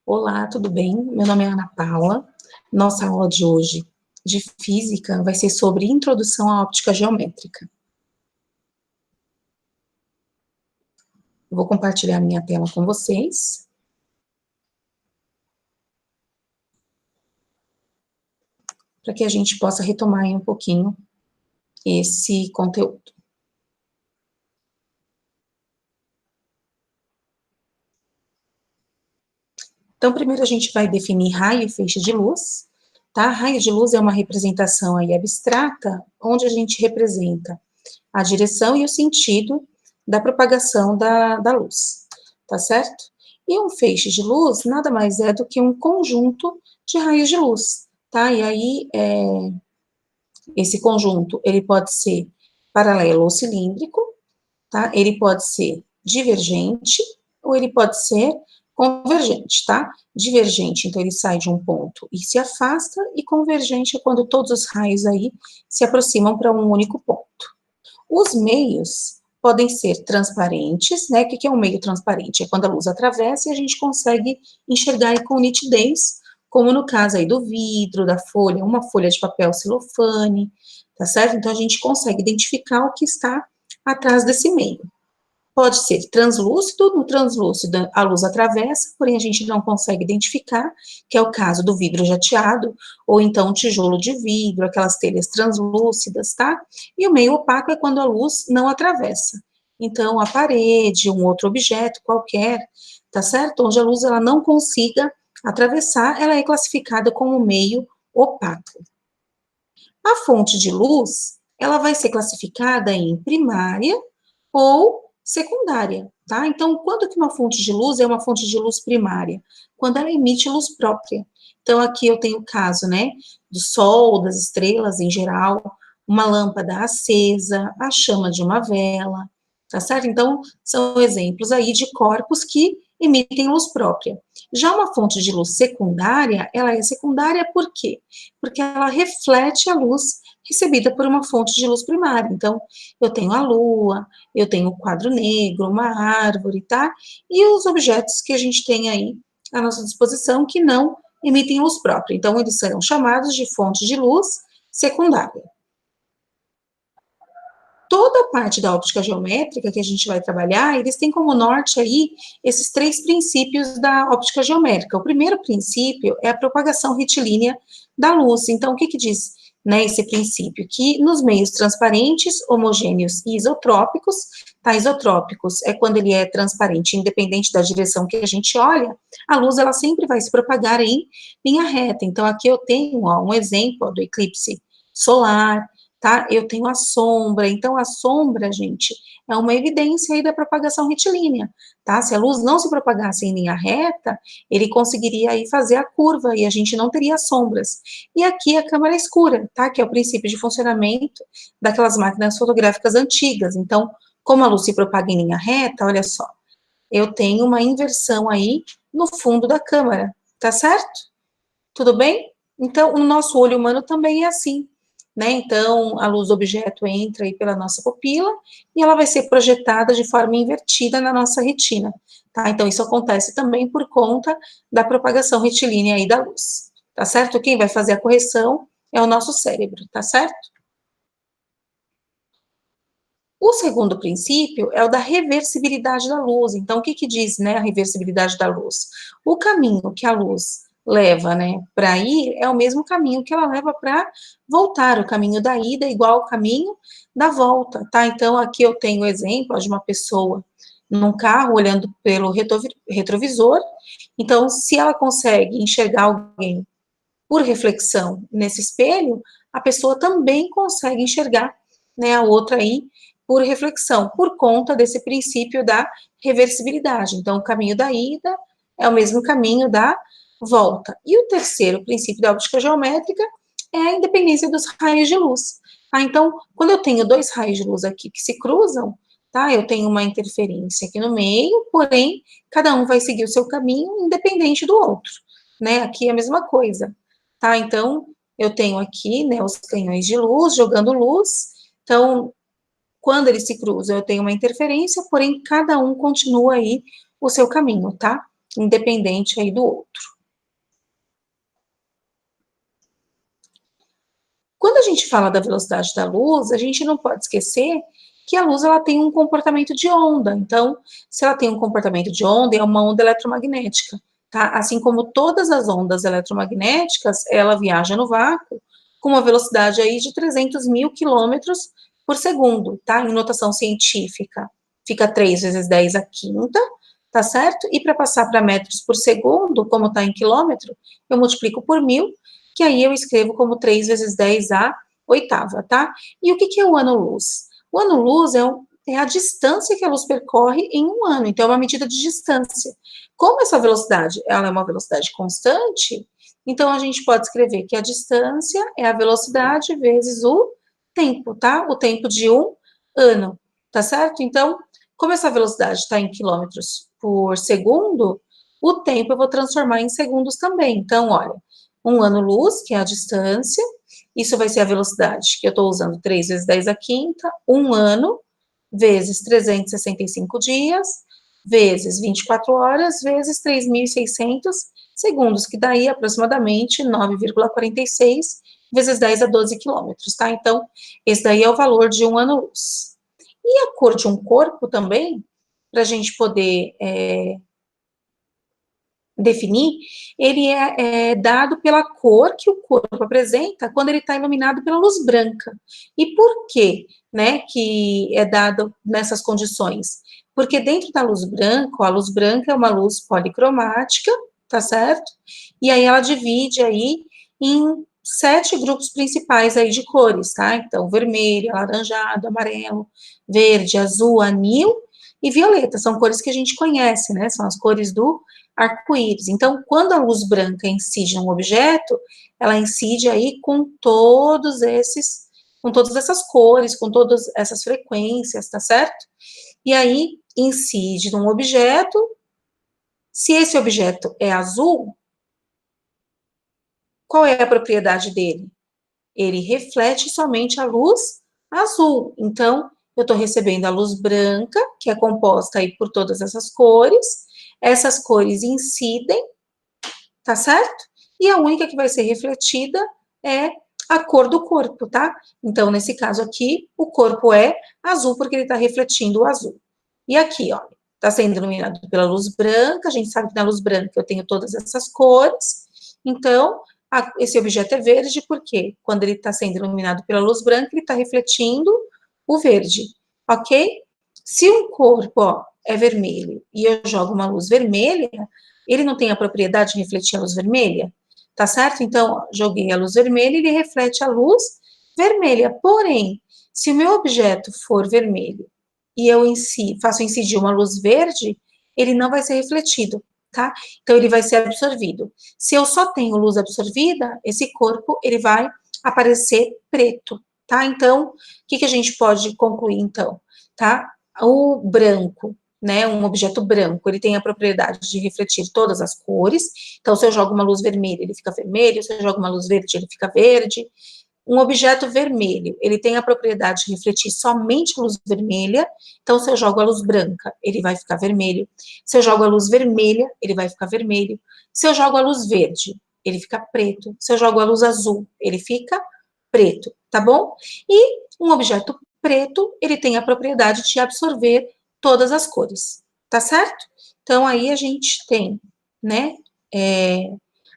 Olá, tudo bem? Meu nome é Ana Paula. Nossa aula de hoje de física vai ser sobre introdução à óptica geométrica. Vou compartilhar minha tela com vocês. Para que a gente possa retomar aí um pouquinho esse conteúdo. Então, primeiro a gente vai definir raio e feixe de luz, tá? Raio de luz é uma representação aí abstrata, onde a gente representa a direção e o sentido da propagação da luz, tá certo? E um feixe de luz nada mais é do que um conjunto de raios de luz, tá? E aí, esse conjunto, ele pode ser paralelo ou cilíndrico, tá? Ele pode ser divergente ou ele pode ser convergente, tá? Divergente, então ele sai de um ponto e se afasta, e convergente é quando todos os raios aí se aproximam para um único ponto. Os meios podem ser transparentes, né? O que é um meio transparente? É quando a luz atravessa e a gente consegue enxergar aí com nitidez, como no caso aí do vidro, da folha, uma folha de papel celofane, tá certo? Então a gente consegue identificar o que está atrás desse meio. Pode ser translúcido, no translúcido a luz atravessa, porém a gente não consegue identificar, que é o caso do vidro jateado, ou então tijolo de vidro, aquelas telhas translúcidas, tá? E o meio opaco é quando a luz não atravessa. Então, a parede, um outro objeto qualquer, tá certo? Onde a luz ela não consiga atravessar, ela é classificada como meio opaco. A fonte de luz, ela vai ser classificada em primária ou secundária, tá? Então, quando que uma fonte de luz é uma fonte de luz primária? Quando ela emite luz própria. Então, aqui eu tenho o caso, né, do sol, das estrelas em geral, uma lâmpada acesa, a chama de uma vela, tá certo? Então, são exemplos aí de corpos que emitem luz própria. Já uma fonte de luz secundária, ela é secundária por quê? Porque ela reflete a luz recebida por uma fonte de luz primária. Então, eu tenho a lua, eu tenho o quadro negro, uma árvore, tá? E os objetos que a gente tem aí à nossa disposição que não emitem luz própria. Então, eles serão chamados de fonte de luz secundária. Toda a parte da óptica geométrica que a gente vai trabalhar, eles têm como norte aí esses três princípios da óptica geométrica. O primeiro princípio é a propagação retilínea da luz. Então, o que que diz, né, esse princípio? Que nos meios transparentes, homogêneos e isotrópicos, tá, isotrópicos é quando ele é transparente, independente da direção que a gente olha, a luz, ela sempre vai se propagar em linha reta. Então, aqui eu tenho, ó, um exemplo do eclipse solar, tá? Eu tenho a sombra, então a sombra, gente, é uma evidência aí da propagação retilínea, tá? Se a luz não se propagasse em linha reta, ele conseguiria aí fazer a curva e a gente não teria sombras. E aqui a câmera escura, tá? Que é o princípio de funcionamento daquelas máquinas fotográficas antigas. Então, como a luz se propaga em linha reta, olha só, eu tenho uma inversão aí no fundo da câmera, tá certo? Tudo bem? Então, o nosso olho humano também é assim, né? Então, a luz do objeto entra aí pela nossa pupila e ela vai ser projetada de forma invertida na nossa retina, tá? Então, isso acontece também por conta da propagação retilínea aí da luz, tá certo? Quem vai fazer a correção é o nosso cérebro, tá certo? O segundo princípio é o da reversibilidade da luz. Então, o que que diz, né, a reversibilidade da luz? O caminho que a luz leva, né, para ir é o mesmo caminho que ela leva para voltar. O caminho da ida é igual ao caminho da volta, tá? Então, aqui eu tenho o exemplo de uma pessoa num carro olhando pelo retrovisor. Então, se ela consegue enxergar alguém por reflexão nesse espelho, a pessoa também consegue enxergar, né, a outra aí por reflexão, por conta desse princípio da reversibilidade. Então, o caminho da ida é o mesmo caminho da volta. E o terceiro princípio da óptica geométrica é a independência dos raios de luz. Tá? Então, quando eu tenho dois raios de luz aqui que se cruzam, tá? Eu tenho uma interferência aqui no meio, porém, cada um vai seguir o seu caminho independente do outro, né? Aqui é a mesma coisa, tá? Então, eu tenho aqui, né, os canhões de luz jogando luz. Então, quando eles se cruzam, eu tenho uma interferência, porém, cada um continua aí o seu caminho, tá? independente aí do outro. Quando a gente fala da velocidade da luz, a gente não pode esquecer que a luz ela tem um comportamento de onda. Então, se ela tem um comportamento de onda, é uma onda eletromagnética, tá? Assim como todas as ondas eletromagnéticas, ela viaja no vácuo com uma velocidade aí de 300 mil quilômetros por segundo, tá? Em notação científica, fica 3 vezes 10 à quinta, tá certo? E para passar para metros por segundo, como está em quilômetro, eu multiplico por 1000, que aí eu escrevo como 3 vezes 10 à oitava, tá? E o que é o ano-luz? O ano-luz é a distância que a luz percorre em um ano, então é uma medida de distância. Como essa velocidade, ela é uma velocidade constante, então a gente pode escrever que a distância é a velocidade vezes o tempo, tá? O tempo de um ano, tá certo? Então, como essa velocidade está em quilômetros por segundo, o tempo eu vou transformar em segundos também. Então, olha, um ano-luz, que é a distância, isso vai ser a velocidade, que eu estou usando 3 vezes 10 à quinta, um ano, vezes 365 dias, vezes 24 horas, vezes 3.600 segundos, que daí aproximadamente 9,46 vezes 10 a 12 quilômetros, tá? Então, esse daí é o valor de um ano-luz. E a cor de um corpo também, para a gente poder definir, ele é dado pela cor que o corpo apresenta quando ele está iluminado pela luz branca. E por quê, né, que é dado nessas condições? Porque dentro da luz branca, a luz branca é uma luz policromática, tá certo? E aí ela divide aí em 7 grupos principais aí de cores, tá? Então, vermelho, alaranjado, amarelo, verde, azul, anil e violeta, são cores que a gente conhece, né? São as cores do arco-íris. Então, quando a luz branca incide num objeto, ela incide aí com todas essas cores, com todas essas frequências, tá certo? E aí, incide num objeto, se esse objeto é azul, qual é a propriedade dele? Ele reflete somente a luz azul. Então, eu estou recebendo a luz branca, que é composta aí por todas essas cores incidem, tá certo? E a única que vai ser refletida é a cor do corpo, tá? Então, nesse caso aqui, o corpo é azul porque ele está refletindo o azul. E aqui, ó, está sendo iluminado pela luz branca, a gente sabe que na luz branca eu tenho todas essas cores, então, esse objeto é verde porque quando ele está sendo iluminado pela luz branca, ele está refletindo o verde, ok? Se um corpo, ó, é vermelho e eu jogo uma luz vermelha, ele não tem a propriedade de refletir a luz vermelha, tá certo? Então, ó, joguei a luz vermelha, ele reflete a luz vermelha. Porém, se o meu objeto for vermelho e eu faço incidir uma luz verde, ele não vai ser refletido, tá? Então, ele vai ser absorvido. Se eu só tenho luz absorvida, esse corpo, ele vai aparecer preto, tá? Então, o que a gente pode concluir, então, tá? O branco, né, um objeto branco, ele tem a propriedade de refletir todas as cores, então se eu jogo uma luz vermelha, ele fica vermelho, se eu jogo uma luz verde, ele fica verde. Um objeto vermelho, ele tem a propriedade de refletir somente a luz vermelha, então se eu jogo a luz branca, ele vai ficar vermelho, se eu jogo a luz vermelha, ele vai ficar vermelho, se eu jogo a luz verde, ele fica preto, se eu jogo a luz azul, ele fica preto, tá bom? E um objeto preto, ele tem a propriedade de absorver todas as cores, tá certo? Então, aí a gente tem, né,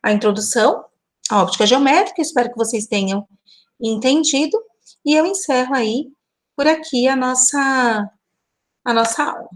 a introdução à óptica geométrica, espero que vocês tenham entendido, e eu encerro aí, por aqui, a nossa aula.